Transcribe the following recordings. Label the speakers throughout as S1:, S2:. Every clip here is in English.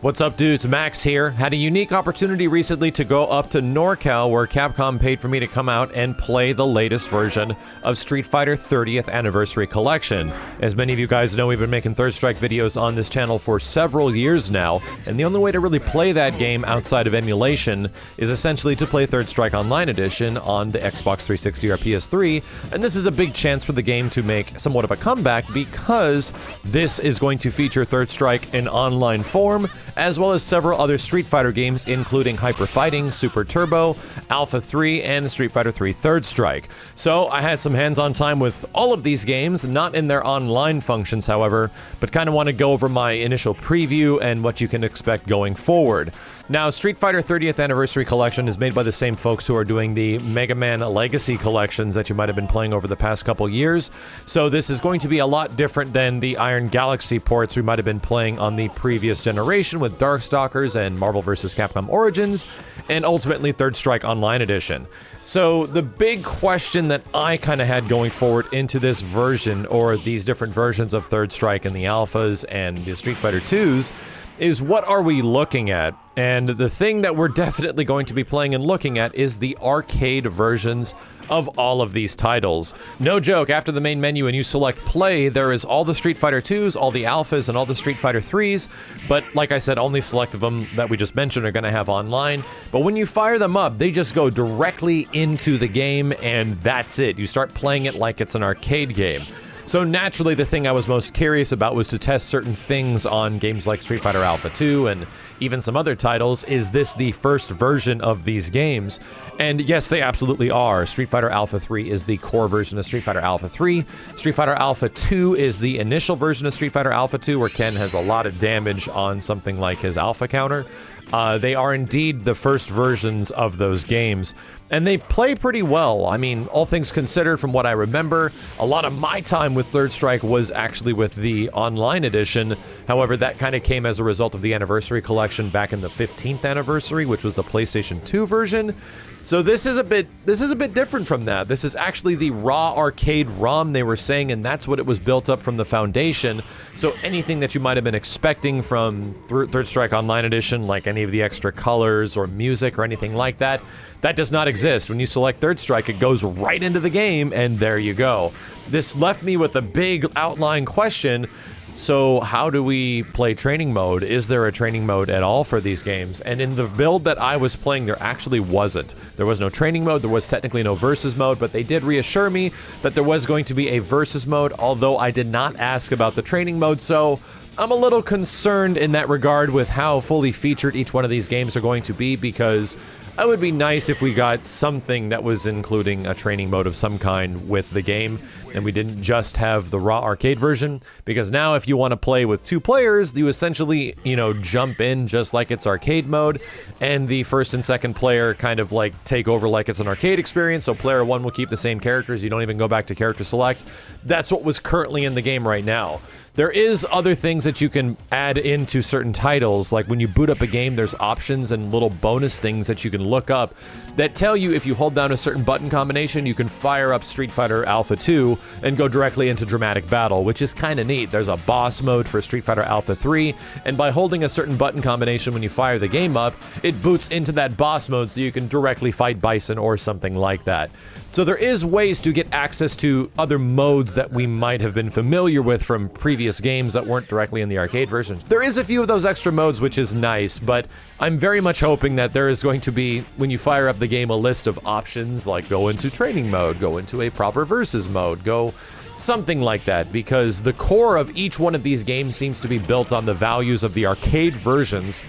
S1: What's up, dudes? Max here. Had a unique opportunity recently to go up to NorCal, where Capcom paid for me to come out and play the latest version of Street Fighter 30th Anniversary Collection. As many of you guys know, we've been making Third Strike videos on this channel for several years now, and the only way to really play that game outside of emulation is essentially to play Third Strike Online Edition on the Xbox 360 or PS3, and this is a big chance for the game to make somewhat of a comeback because this is going to feature Third Strike in online form, as well as several other Street Fighter games, including Hyper Fighting, Super Turbo, Alpha 3, and Street Fighter 3 Third Strike. So I had some hands-on time with all of these games, not in their online functions, however, but kind of want to go over my initial preview and what you can expect going forward. Now, Street Fighter 30th Anniversary Collection is made by the same folks who are doing the Mega Man Legacy collections that you might have been playing over the past couple years, so this is going to be a lot different than the Iron Galaxy ports we might have been playing on the previous generation with Darkstalkers and Marvel vs. Capcom Origins, and ultimately Third Strike Online Edition. So the big question that I kind of had going forward into this version, or these different versions of Third Strike and the Alphas and the Street Fighter 2s, is what are we looking at? And the thing that we're definitely going to be playing and looking at is the arcade versions of all of these titles. No joke, after the main menu and you select play, there is all the Street Fighter 2s, all the Alphas, and all the Street Fighter 3s, but like I said, only select of them that we just mentioned are going to have online. But when you fire them up, they just go directly into the game, and that's it. You start playing it like it's an arcade game. So naturally, the thing I was most curious about was to test certain things on games like Street Fighter Alpha 2 and even some other titles. Is this the first version of these games? And yes, they absolutely are. Street Fighter Alpha 3 is the core version of Street Fighter Alpha 3. Street Fighter Alpha 2 is the initial version of Street Fighter Alpha 2, where Ken has a lot of damage on something like his alpha counter. They are indeed the first versions of those games, and they play pretty well. I mean, all things considered, from what I remember, a lot of my time with Third Strike was actually with the online edition. However, that kind of came as a result of the Anniversary Collection back in the 15th anniversary, which was the PlayStation 2 version. So this is a bit different from that. This is actually the raw arcade ROM they were saying, and that's what it was built up from the foundation. So anything that you might have been expecting from Third Strike Online Edition, like any of the extra colors or music or anything like that, that does not exist. When you select Third Strike, it goes right into the game, and there you go. This left me with a big outline question. So how do we play training mode? Is there a training mode at all for these games? And in the build that I was playing, there actually wasn't. There was no training mode, there was technically no versus mode, but they did reassure me that there was going to be a versus mode, although I did not ask about the training mode, so I'm a little concerned in that regard with how fully featured each one of these games are going to be, because it would be nice if we got something that was including a training mode of some kind with the game, and we didn't just have the raw arcade version, because now if you want to play with two players, you essentially, jump in just like it's arcade mode, and the first and second player kind of like take over like it's an arcade experience, so player one will keep the same characters, you don't even go back to character select. That's what was currently in the game right now. There is other things that you can add into certain titles, like when you boot up a game, there's options and little bonus things that you can look up that tell you if you hold down a certain button combination, you can fire up Street Fighter Alpha 2 and go directly into dramatic battle, which is kind of neat. There's a boss mode for Street Fighter Alpha 3, and by holding a certain button combination when you fire the game up, it boots into that boss mode so you can directly fight Bison or something like that. So there is ways to get access to other modes that we might have been familiar with from previous games that weren't directly in the arcade versions. There is a few of those extra modes, which is nice, but I'm very much hoping that there is going to be, when you fire up the game, a list of options like go into training mode, go into a proper versus mode, go something like that, because the core of each one of these games seems to be built on the values of the arcade versions.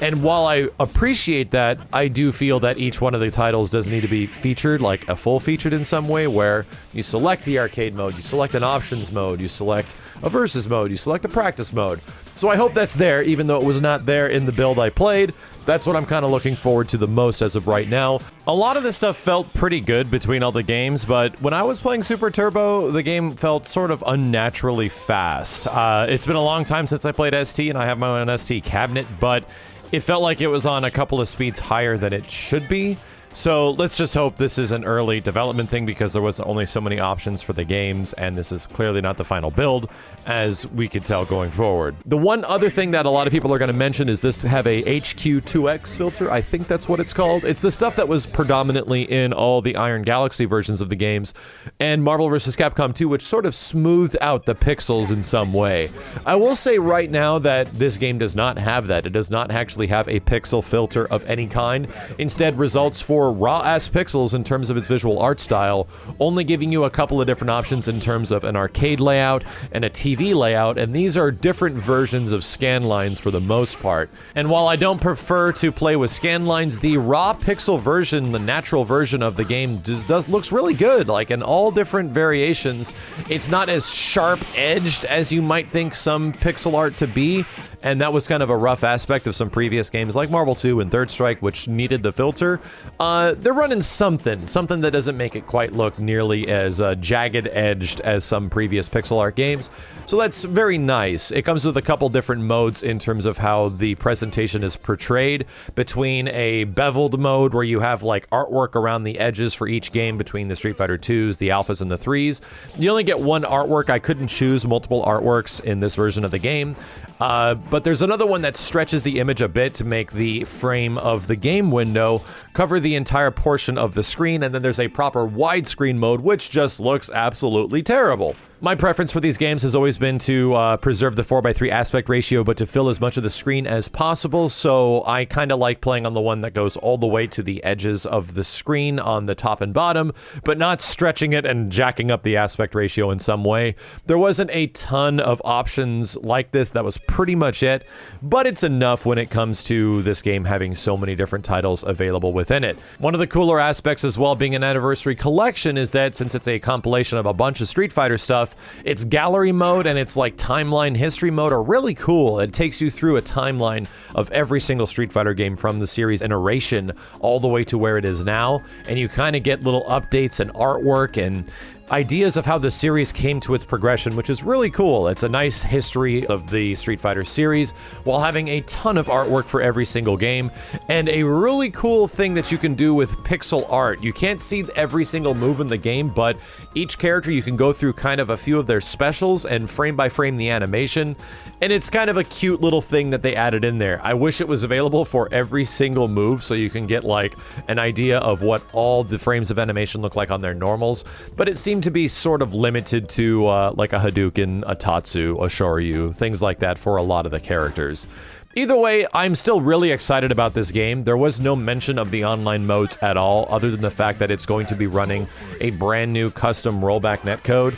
S1: And while I appreciate that, I do feel that each one of the titles does need to be featured, like a full featured in some way, where you select the arcade mode, you select an options mode, you select a versus mode, you select a practice mode. So I hope that's there, even though it was not there in the build I played. That's what I'm kind of looking forward to the most as of right now. A lot of this stuff felt pretty good between all the games, but when I was playing Super Turbo, the game felt sort of unnaturally fast. It's been a long time since I played ST, and I have my own ST cabinet, but it felt like it was on a couple of speeds higher than it should be. So let's just hope this is an early development thing, because there was only so many options for the games, and this is clearly not the final build, as we could tell going forward. The one other thing that a lot of people are going to mention is this to have a HQ2X filter. I think that's what it's called. It's the stuff that was predominantly in all the Iron Galaxy versions of the games, and Marvel vs. Capcom 2, which sort of smoothed out the pixels in some way. I will say right now that this game does not have that. It does not actually have a pixel filter of any kind. Instead, results for raw-ass pixels in terms of its visual art style, only giving you a couple of different options in terms of an arcade layout and a TV layout, and these are different versions of scan lines for the most part. And while I don't prefer to play with scan lines, the raw pixel version, the natural version of the game, looks really good, like in all different variations. It's not as sharp-edged as you might think some pixel art to be, and that was kind of a rough aspect of some previous games like Marvel 2 and Third Strike, which needed the filter. They're running something that doesn't make it quite look nearly as jagged-edged as some previous pixel art games. So that's very nice. It comes with a couple different modes in terms of how the presentation is portrayed, between a beveled mode where you have like artwork around the edges for each game between the Street Fighter 2s, the Alphas, and the 3s. You only get one artwork. I couldn't choose multiple artworks in this version of the game. But there's another one that stretches the image a bit to make the frame of the game window cover the entire portion of the screen, and then there's a proper widescreen mode, which just looks absolutely terrible. My preference for these games has always been to preserve the 4:3 aspect ratio, but to fill as much of the screen as possible, so I kind of like playing on the one that goes all the way to the edges of the screen on the top and bottom, but not stretching it and jacking up the aspect ratio in some way. There wasn't a ton of options like this. That was pretty much it, but it's enough when it comes to this game having so many different titles available within it. One of the cooler aspects as well, being an anniversary collection, is that since it's a compilation of a bunch of Street Fighter stuff, its gallery mode and its like timeline history mode are really cool. It takes you through a timeline of every single Street Fighter game from the series iteration all the way to where it is now, and you kind of get little updates and artwork and ideas of how the series came to its progression, which is really cool. It's a nice history of the Street Fighter series while having a ton of artwork for every single game, and a really cool thing that you can do with pixel art. You can't see every single move in the game, but each character you can go through kind of a few of their specials and frame by frame the animation, and it's kind of a cute little thing that they added in there. I wish it was available for every single move so you can get like an idea of what all the frames of animation look like on their normals, but it seems to be sort of limited to like a Hadouken, a Tatsu, a Shoryu, things like that for a lot of the characters. Either way, I'm still really excited about this game. There was no mention of the online modes at all, other than the fact that it's going to be running a brand new custom rollback netcode,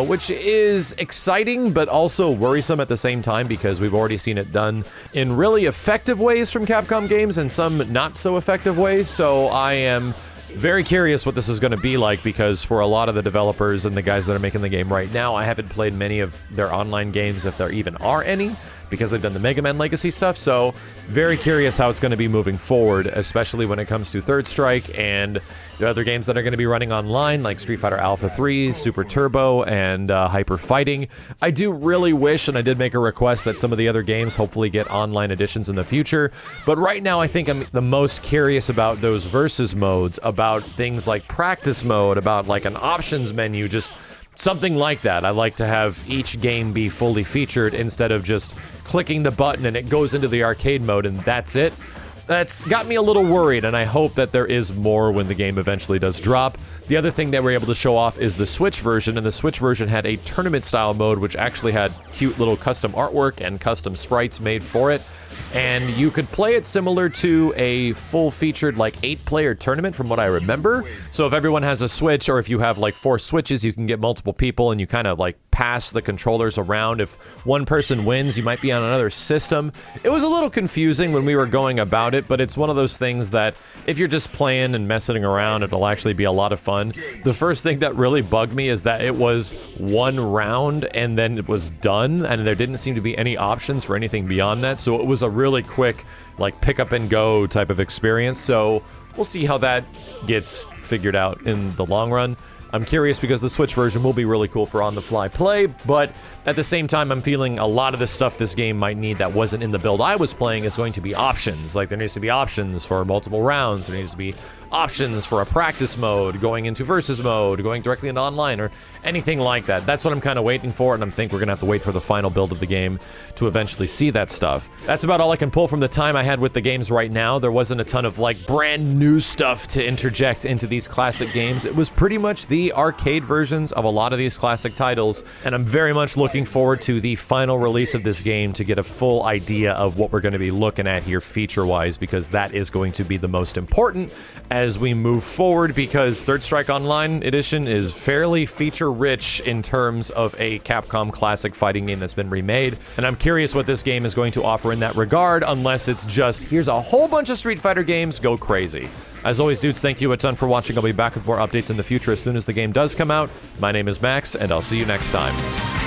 S1: which is exciting, but also worrisome at the same time, because we've already seen it done in really effective ways from Capcom games and some not so effective ways, so I am very curious what this is going to be like, because for a lot of the developers and the guys that are making the game right now, I haven't played many of their online games, if there even are any, because they've done the Mega Man Legacy stuff, so very curious how it's going to be moving forward, especially when it comes to Third Strike and the other games that are going to be running online, like Street Fighter Alpha 3, Super Turbo, and Hyper Fighting. I do really wish, and I did make a request, that some of the other games hopefully get online editions in the future, but right now I think I'm the most curious about those versus modes, about things like practice mode, about like an options menu, just something like that. I like to have each game be fully featured instead of just clicking the button and it goes into the arcade mode and that's it. That's got me a little worried, and I hope that there is more when the game eventually does drop. The other thing that we're able to show off is the Switch version, and the Switch version had a tournament-style mode, which actually had cute little custom artwork and custom sprites made for it. And you could play it similar to a full-featured, like, 8-player tournament, from what I remember. So if everyone has a Switch, or if you have, like, 4 Switches, you can get multiple people, and you kind of, like, pass the controllers around. If one person wins, you might be on another system. It was a little confusing when we were going about it, but it's one of those things that if you're just playing and messing around, it'll actually be a lot of fun. The first thing that really bugged me is that it was one round and then it was done, and there didn't seem to be any options for anything beyond that, so it was a really quick, like, pick up and go type of experience. So we'll see how that gets figured out in the long run. I'm curious because the Switch version will be really cool for on-the-fly play, but at the same time, I'm feeling a lot of the stuff this game might need that wasn't in the build I was playing is going to be options. Like, there needs to be options for multiple rounds, there needs to be options for a practice mode, going into versus mode, going directly into online, or anything like that. That's what I'm kind of waiting for, and I think we're going to have to wait for the final build of the game to eventually see that stuff. That's about all I can pull from the time I had with the games right now. There wasn't a ton of, like, brand new stuff to interject into these classic games. It was pretty much the arcade versions of a lot of these classic titles, and I'm very much looking forward to the final release of this game to get a full idea of what we're going to be looking at here feature-wise, because that is going to be the most important as we move forward, because Third Strike Online Edition is fairly feature-rich in terms of a Capcom classic fighting game that's been remade, and I'm curious what this game is going to offer in that regard, unless it's just, here's a whole bunch of Street Fighter games, go crazy. As always, dudes, thank you a ton for watching. I'll be back with more updates in the future as soon as the game does come out. My name is Max, and I'll see you next time.